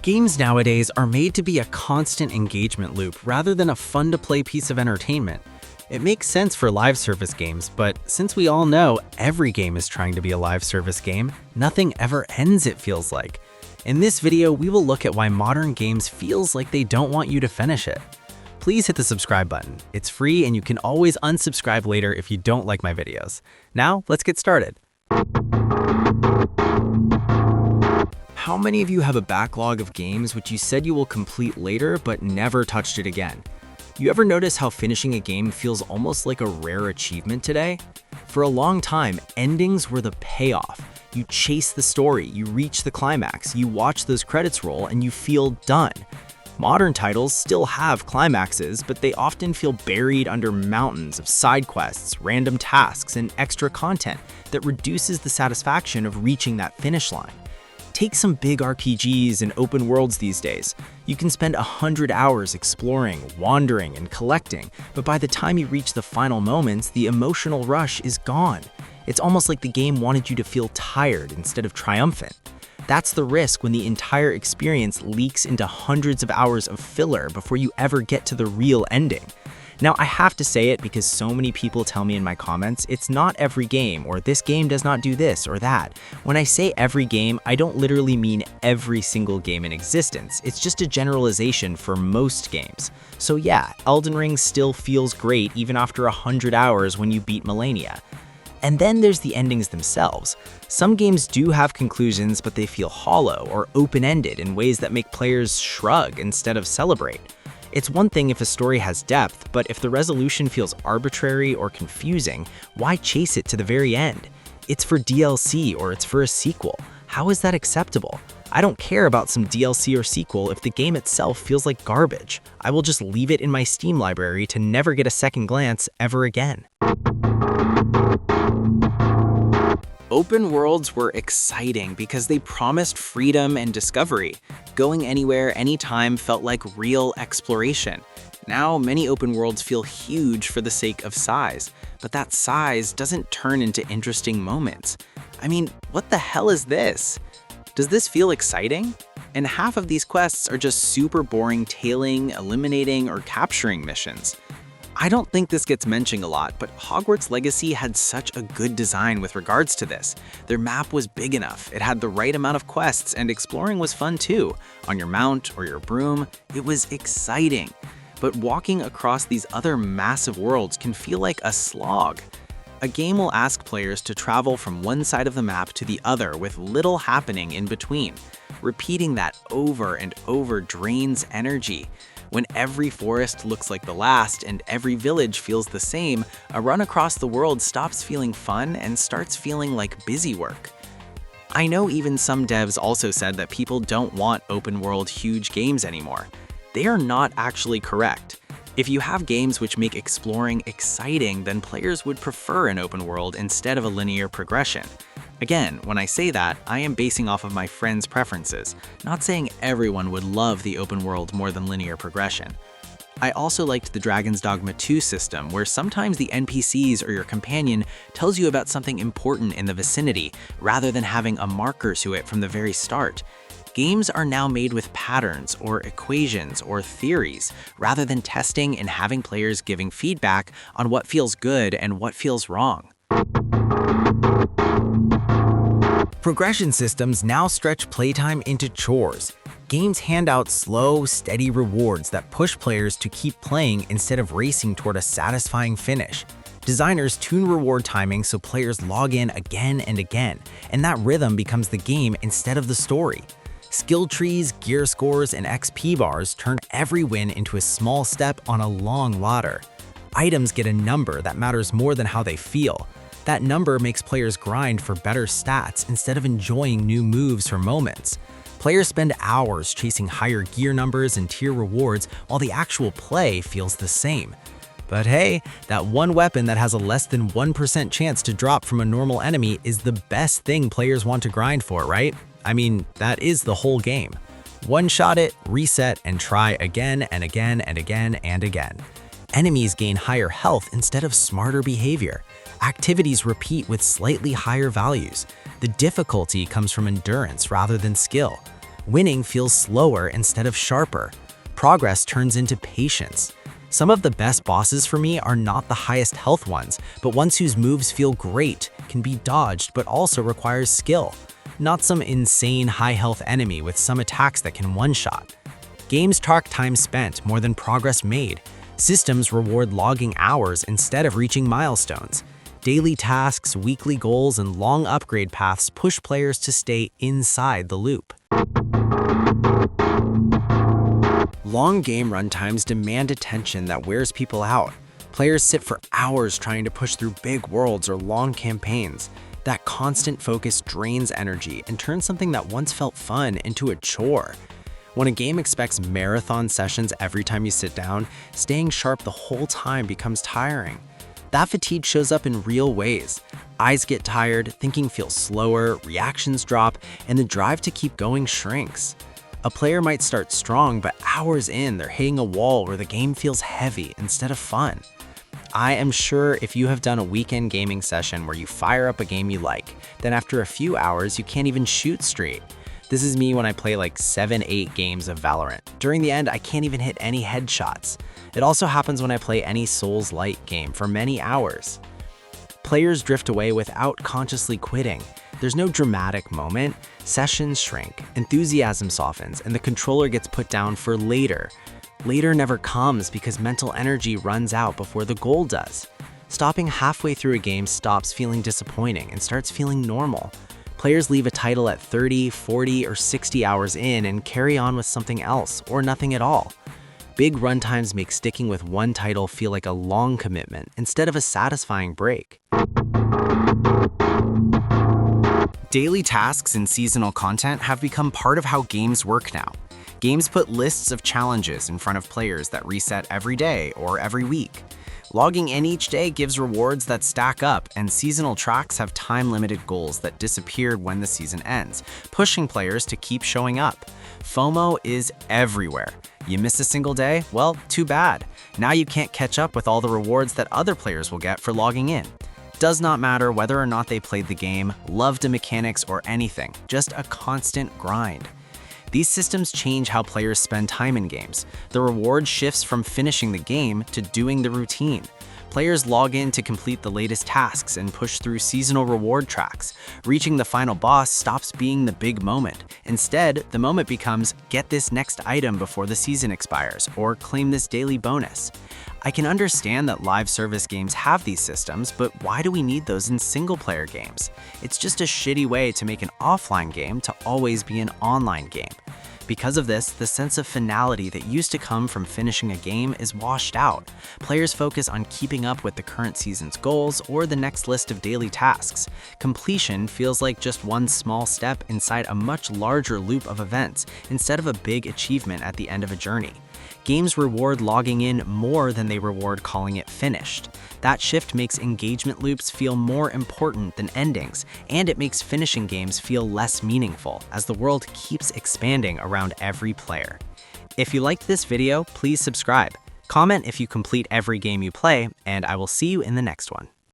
Games nowadays are made to be a constant engagement loop rather than a fun-to-play piece of entertainment. It makes sense for live service games, but since we all know every game is trying to be a live service game, nothing ever ends, it feels like. In this video, we will look at why modern games feels like they don't want you to finish it. Please hit the subscribe button. It's free and you can always unsubscribe later if you don't like my videos. Now, let's get started. How many of you have a backlog of games which you said you will complete later but never touched it again? You ever notice how finishing a game feels almost like a rare achievement today? For a long time, endings were the payoff. You chase the story, you reach the climax, you watch those credits roll, and you feel done. Modern titles still have climaxes, but they often feel buried under mountains of side quests, random tasks, and extra content that reduces the satisfaction of reaching that finish line. Take some big RPGs and open worlds these days. You can spend 100 hours exploring, wandering, and collecting, but by the time you reach the final moments, the emotional rush is gone. It's almost like the game wanted you to feel tired instead of triumphant. That's the risk when the entire experience leaks into hundreds of hours of filler before you ever get to the real ending. Now, I have to say it because so many people tell me in my comments, it's not every game, or this game does not do this or that. When I say every game, I don't literally mean every single game in existence. It's just a generalization for most games. So yeah, Elden Ring still feels great even after 100 hours when you beat Millennia. And then there's the endings themselves. Some games do have conclusions, but they feel hollow or open-ended in ways that make players shrug instead of celebrate. It's one thing if a story has depth, but if the resolution feels arbitrary or confusing, why chase it to the very end? It's for DLC or it's for a sequel. How is that acceptable? I don't care about some DLC or sequel if the game itself feels like garbage. I will just leave it in my Steam library to never get a second glance ever again. Open worlds were exciting because they promised freedom and discovery. Going anywhere, anytime felt like real exploration. Now, many open worlds feel huge for the sake of size, but that size doesn't turn into interesting moments. I mean, what the hell is this? Does this feel exciting? And half of these quests are just super boring tailing, eliminating, or capturing missions. I don't think this gets mentioned a lot, but Hogwarts Legacy had such a good design with regards to this. Their map was big enough, it had the right amount of quests, and exploring was fun too. On your mount or your broom, it was exciting. But walking across these other massive worlds can feel like a slog. A game will ask players to travel from one side of the map to the other with little happening in between. Repeating that over and over drains energy. When every forest looks like the last and every village feels the same, a run across the world stops feeling fun and starts feeling like busy work. I know even some devs also said that people don't want open world huge games anymore. They are not actually correct. If you have games which make exploring exciting, then players would prefer an open world instead of a linear progression. Again, when I say that, I am basing off of my friends' preferences, not saying everyone would love the open world more than linear progression. I also liked the Dragon's Dogma 2 system, where sometimes the NPCs or your companion tells you about something important in the vicinity, rather than having a marker to it from the very start. Games are now made with patterns or equations or theories, rather than testing and having players giving feedback on what feels good and what feels wrong. Progression systems now stretch playtime into chores. Games hand out slow, steady rewards that push players to keep playing instead of racing toward a satisfying finish. Designers tune reward timing so players log in again and again, and that rhythm becomes the game instead of the story. Skill trees, gear scores, and XP bars turn every win into a small step on a long ladder. Items get a number that matters more than how they feel. That number makes players grind for better stats instead of enjoying new moves or moments. Players spend hours chasing higher gear numbers and tier rewards while the actual play feels the same. But hey, that one weapon that has a less than 1% chance to drop from a normal enemy is the best thing players want to grind for, right? I mean, that is the whole game. One-shot it, reset, and try again and again and again and again. Enemies gain higher health instead of smarter behavior. Activities repeat with slightly higher values. The difficulty comes from endurance rather than skill. Winning feels slower instead of sharper. Progress turns into patience. Some of the best bosses for me are not the highest health ones, but ones whose moves feel great, can be dodged, but also requires skill. Not some insane high health enemy with some attacks that can one-shot. Games track time spent more than progress made. Systems reward logging hours instead of reaching milestones. Daily tasks, weekly goals, and long upgrade paths push players to stay inside the loop. Long game runtimes demand attention that wears people out. Players sit for hours trying to push through big worlds or long campaigns. That constant focus drains energy and turns something that once felt fun into a chore. When a game expects marathon sessions every time you sit down, staying sharp the whole time becomes tiring. That fatigue shows up in real ways. Eyes get tired, thinking feels slower, reactions drop, and the drive to keep going shrinks. A player might start strong, but hours in, they're hitting a wall where the game feels heavy instead of fun. I am sure if you have done a weekend gaming session where you fire up a game you like, then after a few hours, you can't even shoot straight. This is me when I play like 7-8 games of Valorant. During the end, I can't even hit any headshots. It also happens when I play any Souls-like game for many hours. Players drift away without consciously quitting. There's no dramatic moment. Sessions shrink, enthusiasm softens, and the controller gets put down for later. Later never comes because mental energy runs out before the goal does. Stopping halfway through a game stops feeling disappointing and starts feeling normal. Players leave a title at 30, 40, or 60 hours in and carry on with something else or nothing at all. Big runtimes make sticking with one title feel like a long commitment instead of a satisfying break. Daily tasks and seasonal content have become part of how games work now. Games put lists of challenges in front of players that reset every day or every week. Logging in each day gives rewards that stack up, and seasonal tracks have time-limited goals that disappear when the season ends, pushing players to keep showing up. FOMO is everywhere. You miss a single day? Well, too bad. Now you can't catch up with all the rewards that other players will get for logging in. Does not matter whether or not they played the game, loved the mechanics, or anything, just a constant grind. These systems change how players spend time in games. The reward shifts from finishing the game to doing the routine. Players log in to complete the latest tasks and push through seasonal reward tracks. Reaching the final boss stops being the big moment. Instead, the moment becomes, get this next item before the season expires, or claim this daily bonus. I can understand that live service games have these systems, but why do we need those in single-player games? It's just a shitty way to make an offline game to always be an online game. Because of this, the sense of finality that used to come from finishing a game is washed out. Players focus on keeping up with the current season's goals or the next list of daily tasks. Completion feels like just one small step inside a much larger loop of events, instead of a big achievement at the end of a journey. Games reward logging in more than they reward calling it finished. That shift makes engagement loops feel more important than endings, and it makes finishing games feel less meaningful as the world keeps expanding around every player. If you liked this video, please subscribe. Comment if you complete every game you play, and I will see you in the next one.